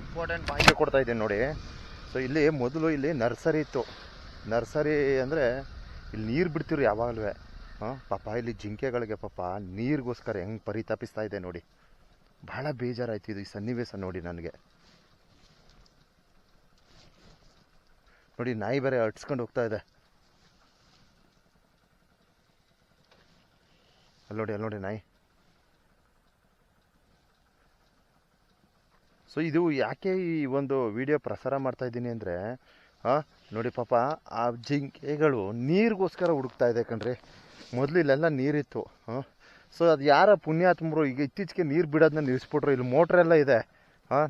Important ಮಾಹಿತಿ ಕೊಡ್ತಾ ಇದ್ದೀನಿ ನೋಡಿ. ಸೊ ಇಲ್ಲಿ ಮೊದಲು ಇಲ್ಲಿ ನರ್ಸರಿ ಇತ್ತು. ನರ್ಸರಿ ಅಂದರೆ ಇಲ್ಲಿ ನೀರು ಬಿಡ್ತಿರು ಯಾವಾಗಲೂ. ಪಾಪ ಇಲ್ಲಿ ಜಿಂಕೆಗಳಿಗೆ ಪಾಪ ನೀರಿಗೋಸ್ಕರ ಹೆಂಗೆ ಪರಿತಾಪಿಸ್ತಾ ಇದೆ ನೋಡಿ. ಭಾಳ ಬೇಜಾರಾಯ್ತು ಇದು ಈ ಸನ್ನಿವೇಶ ನೋಡಿ ನನಗೆ. ನೋಡಿ ನಾಯಿ ಬೇರೆ ಅಟ್ಸ್ಕೊಂಡು ಹೋಗ್ತಾ ಇದೆ. ಅಲ್ಲಿ ನೋಡಿ ನಾಯಿ. ಸೊ ಇದು ಯಾಕೆ ಈ ಒಂದು ವಿಡಿಯೋ ಪ್ರಸಾರ ಮಾಡ್ತಾ ಇದ್ದೀನಿ ಅಂದರೆ ನೋಡಿ ಪಾಪ ಆ ಜಿಂಕೆಗಳು ನೀರಿಗೋಸ್ಕರ ಹುಡುಕ್ತಾ ಇದೆ ಕಣ್ರಿ. ಮೊದಲು ಇಲ್ಲೆಲ್ಲ ನೀರಿತ್ತು. ಸೊ ಅದು ಯಾರ ಪುಣ್ಯಾತ್ಮರು ಈಗ ಇತ್ತೀಚೆಗೆ ನೀರು ಬಿಡೋದನ್ನ ನಿಲ್ಲಿಸ್ಬಿಟ್ರು. ಇಲ್ಲಿ ಮೋಟ್ರೆಲ್ಲ ಇದೆ.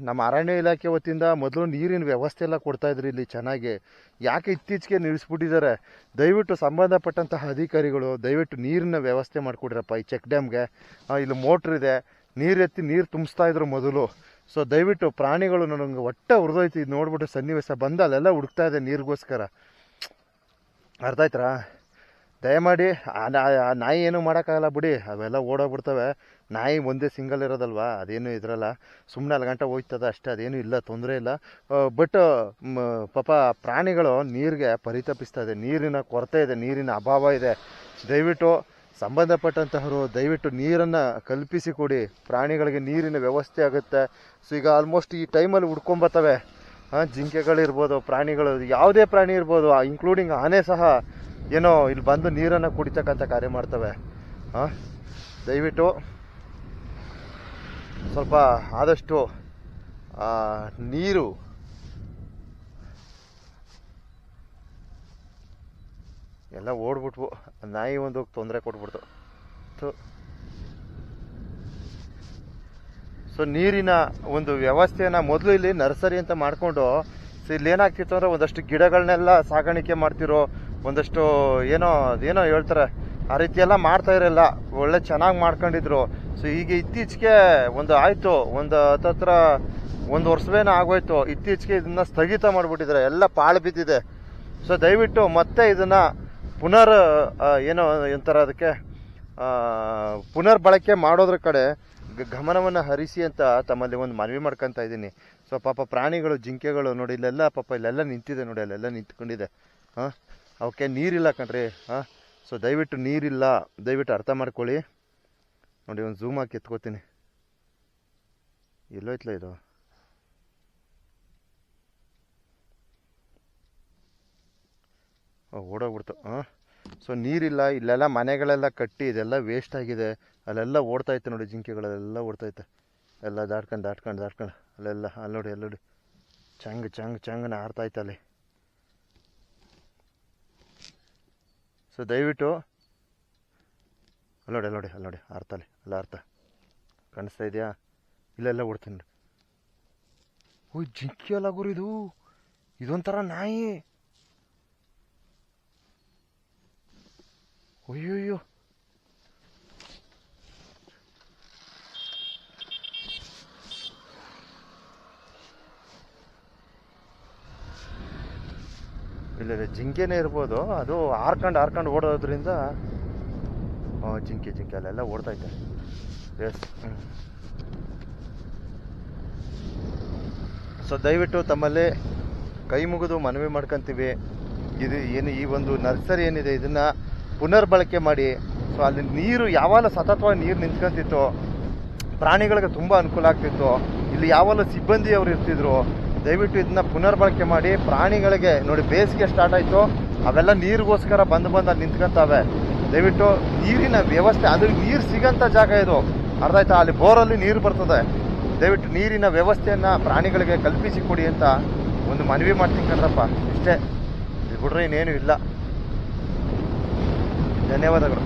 ನಮ್ಮ ಅರಣ್ಯ ಇಲಾಖೆ ವತಿಯಿಂದ ಮೊದಲು ನೀರಿನ ವ್ಯವಸ್ಥೆ ಎಲ್ಲ ಕೊಡ್ತಾಯಿದ್ರು ಇಲ್ಲಿ ಚೆನ್ನಾಗಿ. ಯಾಕೆ ಇತ್ತೀಚೆಗೆ ನಿಲ್ಲಿಸ್ಬಿಟ್ಟಿದ್ದಾರೆ? ದಯವಿಟ್ಟು ಸಂಬಂಧಪಟ್ಟಂತಹ ಅಧಿಕಾರಿಗಳು ದಯವಿಟ್ಟು ನೀರಿನ ವ್ಯವಸ್ಥೆ ಮಾಡಿಕೊಡ್ರಪ್ಪ ಈ ಚೆಕ್ ಡ್ಯಾಮ್ಗೆ. ಇಲ್ಲಿ ಮೋಟ್ರ್ ಇದೆ, ನೀರು ಎತ್ತಿ ನೀರು ತುಂಬಿಸ್ತಾ ಇದ್ರು ಮೊದಲು. ಸೊ ದಯವಿಟ್ಟು ಪ್ರಾಣಿಗಳು ನನಗೆ ಒಟ್ಟೆ ಹುರಿದೋಯ್ತು ಇದು ನೋಡ್ಬಿಟ್ಟು ಸನ್ನಿವೇಶ. ಬಂದು ಅಲ್ಲೆಲ್ಲ ಹುಡುಕ್ತಾ ಇದೆ ನೀರಿಗೋಸ್ಕರ. ಅರ್ಥ ಆಯ್ತಾ? ದಯಮಾಡಿ ಆ ನಾಯಿ ಏನೂ ಮಾಡೋಕ್ಕಾಗಲ್ಲ ಬಿಡಿ, ಅವೆಲ್ಲ ಓಡೋಗ್ಬಿಡ್ತವೆ. ನಾಯಿ ಒಂದೇ ಸಿಂಗಲ್ ಇರೋದಲ್ವ, ಅದೇನು ಇದ್ರಲ್ಲ, ಸುಮ್ಮನೆ 4 ಗಂಟೆ ಹೋಯ್ತದ ಅಷ್ಟೇ, ಅದೇನು ಇಲ್ಲ, ತೊಂದರೆ ಇಲ್ಲ. ಬಟ್ ಪಾಪ ಪ್ರಾಣಿಗಳು ನೀರಿಗೆ ಪರಿತಪಿಸ್ತಾ ಇದೆ. ನೀರಿನ ಕೊರತೆ ಇದೆ, ನೀರಿನ ಅಭಾವ ಇದೆ. ದಯವಿಟ್ಟು ಸಂಬಂಧಪಟ್ಟಂತಹವರು ದಯವಿಟ್ಟು ನೀರನ್ನು ಕಲ್ಪಿಸಿ ಕೊಡಿ. ಪ್ರಾಣಿಗಳಿಗೆ ನೀರಿನ ವ್ಯವಸ್ಥೆ ಆಗುತ್ತೆ. ಸೊ ಈಗ ಆಲ್ಮೋಸ್ಟ್ ಈ ಟೈಮಲ್ಲಿ ಹುಡ್ಕೊಂಬರ್ತವೆ ಜಿಂಕೆಗಳಿರ್ಬೋದು, ಪ್ರಾಣಿಗಳು ಯಾವುದೇ ಪ್ರಾಣಿ ಇರ್ಬೋದು, ಇನ್ಕ್ಲೂಡಿಂಗ್ ಆನೆ ಸಹ ಏನೋ ಇಲ್ಲಿ ಬಂದು ನೀರನ್ನು ಕುಡಿತಕ್ಕಂಥ ಕಾರ್ಯ ಮಾಡ್ತವೆ. ದಯವಿಟ್ಟು ಸ್ವಲ್ಪ ಆದಷ್ಟು ನೀರು ಎಲ್ಲ ಓಡ್ಬಿಟ್ವು. ನಾಯಿ ಒಂದು ತೊಂದರೆ ಕೊಟ್ಬಿಡ್ತು. ಸೊ ನೀರಿನ ಒಂದು ವ್ಯವಸ್ಥೆಯನ್ನು ಮೊದಲು ಇಲ್ಲಿ ನರ್ಸರಿ ಅಂತ ಮಾಡಿಕೊಂಡು, ಸೊ ಇಲ್ಲಿ ಏನಾಗ್ತಿತ್ತು ಅಂದರೆ ಒಂದಷ್ಟು ಗಿಡಗಳನ್ನೆಲ್ಲ ಸಾಗಾಣಿಕೆ ಮಾಡ್ತಿರೋ, ಒಂದಷ್ಟು ಏನೋ ಹೇಳ್ತಾರೆ ಆ ರೀತಿ ಎಲ್ಲ ಮಾಡ್ತಾ ಇರಲ್ಲ. ಒಳ್ಳೆ ಚೆನ್ನಾಗಿ ಮಾಡ್ಕೊಂಡಿದ್ರು. ಸೊ ಈಗ ಇತ್ತೀಚೆಗೆ ಆಯಿತು, ಹತ್ತತ್ರ 1 ವರ್ಷವೇನೋ ಆಗೋಯ್ತು. ಇತ್ತೀಚೆಗೆ ಇದನ್ನು ಸ್ಥಗಿತ ಮಾಡಿಬಿಟ್ಟಿದ್ದಾರೆ, ಎಲ್ಲ ಪಾಳು ಬಿದ್ದಿದೆ. ಸೊ ದಯವಿಟ್ಟು ಮತ್ತೆ ಇದನ್ನು ಅದಕ್ಕೆ ಪುನರ್ ಬಳಕೆ ಮಾಡೋದ್ರ ಕಡೆ ಗಮನವನ್ನು ಹರಿಸಿ ಅಂತ ತಮ್ಮಲ್ಲಿ ಒಂದು ಮನವಿ ಮಾಡ್ಕೊತಾ ಇದ್ದೀನಿ. ಸೊ ಪಾಪ ಪ್ರಾಣಿಗಳು, ಜಿಂಕೆಗಳು ನೋಡಿ ಇಲ್ಲೆಲ್ಲ ಪಾಪ ಇಲ್ಲೆಲ್ಲ ನಿಂತಿದೆ ನೋಡಿ, ಅಲ್ಲೆಲ್ಲ ನಿಂತ್ಕೊಂಡಿದೆ. ಅವಕ್ಕೆ ನೀರಿಲ್ಲ ಕಣ್ರಿ. ಸೊ ದಯವಿಟ್ಟು ನೀರಿಲ್ಲ, ದಯವಿಟ್ಟು ಅರ್ಥ ಮಾಡ್ಕೊಳ್ಳಿ. ನೋಡಿ ಒಂದು ಝೂಮ್ ಹಾಕಿ ಎತ್ಕೋತೀನಿ. ಎಲ್ಲೋಯ್ತಲ್ಲ ಇದು? ಓಡೋಗ್ಬಿಡ್ತು. ಸೊ ನೀರಿಲ್ಲ, ಇಲ್ಲೆಲ್ಲ ಮನೆಗಳೆಲ್ಲ ಕಟ್ಟಿ ಇದೆಲ್ಲ ವೇಸ್ಟ್ ಆಗಿದೆ. ಅಲ್ಲೆಲ್ಲ ಓಡ್ತಾಯಿತ್ತು ನೋಡಿ ಜಿಂಕೆಗಳೆಲ್ಲ ಓಡ್ತಾಯಿತ್ತು. ಎಲ್ಲ ದಾಟ್ಕೊಂಡು ಅಲ್ಲೆಲ್ಲ ಅಲ್ಲಿ ನೋಡಿ ಚಂಗನ ಆಡ್ತಾಯಿತ್ತು ಅಲ್ಲಿ. ಸೊ ದಯವಿಟ್ಟು ಅಲ್ಲಿ ಆಡ್ತಾಳೆ, ಅಲ್ಲ ಆಡ್ತಾ ಕಾಣಿಸ್ತಾ ಇದೆಯಾ? ಇಲ್ಲೆಲ್ಲ ಓಡ್ತೀನಿ. ಓ ಜಿಂಕೆ ಅಲ್ಲ ಗುರು, ಇದೊಂಥರ ನಾಯಿ. ಅಯ್ಯೋಯ್ಯೋ, ಇಲ್ಲ ಜಿಂಕೆನೇ ಇರ್ಬೋದು. ಅದು ಹಾರ್ಕೊಂಡು ಓಡೋದ್ರಿಂದ ಜಿಂಕೆ ಅಲ್ಲೆಲ್ಲ ಓಡ್ತೈತೆ. ಎಸ್. ಸೊ ದಯವಿಟ್ಟು ತಮ್ಮಲ್ಲಿ ಕೈ ಮುಗಿದು ಮನವಿ ಮಾಡ್ಕೊತೀವಿ. ಈ ಒಂದು ನರ್ಸರಿ ಏನಿದೆ ಇದನ್ನು ಪುನರ್ ಬಳಕೆ ಮಾಡಿ. ಸೊ ಅಲ್ಲಿ ನೀರು ಯಾವಾಗ ಸತತವಾಗಿ ನೀರು ನಿಂತ್ಕೊಂತಿತ್ತು, ಪ್ರಾಣಿಗಳಿಗೆ ತುಂಬ ಅನುಕೂಲ ಆಗ್ತಿತ್ತು. ಇಲ್ಲಿ ಯಾವಾಗ ಸಿಬ್ಬಂದಿ ಅವರು ಇರ್ತಿದ್ರು. ದಯವಿಟ್ಟು ಇದನ್ನ ಪುನರ್ ಬಳಕೆ ಮಾಡಿ. ಪ್ರಾಣಿಗಳಿಗೆ ನೋಡಿ ಬೇಸಿಗೆ ಸ್ಟಾರ್ಟ್ ಆಯಿತು, ಅವೆಲ್ಲ ನೀರಿಗೋಸ್ಕರ ಬಂದು ಅಲ್ಲಿ ನಿಂತ್ಕೊಂತವೆ. ದಯವಿಟ್ಟು ನೀರಿನ ವ್ಯವಸ್ಥೆ, ಅದು ನೀರು ಸಿಗೋಂಥ ಜಾಗ ಇದು, ಅರ್ಥ ಆಯ್ತಾ? ಅಲ್ಲಿ ಬೋರಲ್ಲಿ ನೀರು ಬರ್ತದೆ. ದಯವಿಟ್ಟು ನೀರಿನ ವ್ಯವಸ್ಥೆಯನ್ನು ಪ್ರಾಣಿಗಳಿಗೆ ಕಲ್ಪಿಸಿ ಕೊಡಿ ಅಂತ ಒಂದು ಮನವಿ ಮಾಡ್ತೀನಿ ಕಣ್ರಪ್ಪ. ಇಷ್ಟೇ, ಇದು ಬಿಡ್ರೆ ಇನ್ನೇನು ಇಲ್ಲ. ಧನ್ಯವಾದಗಳು.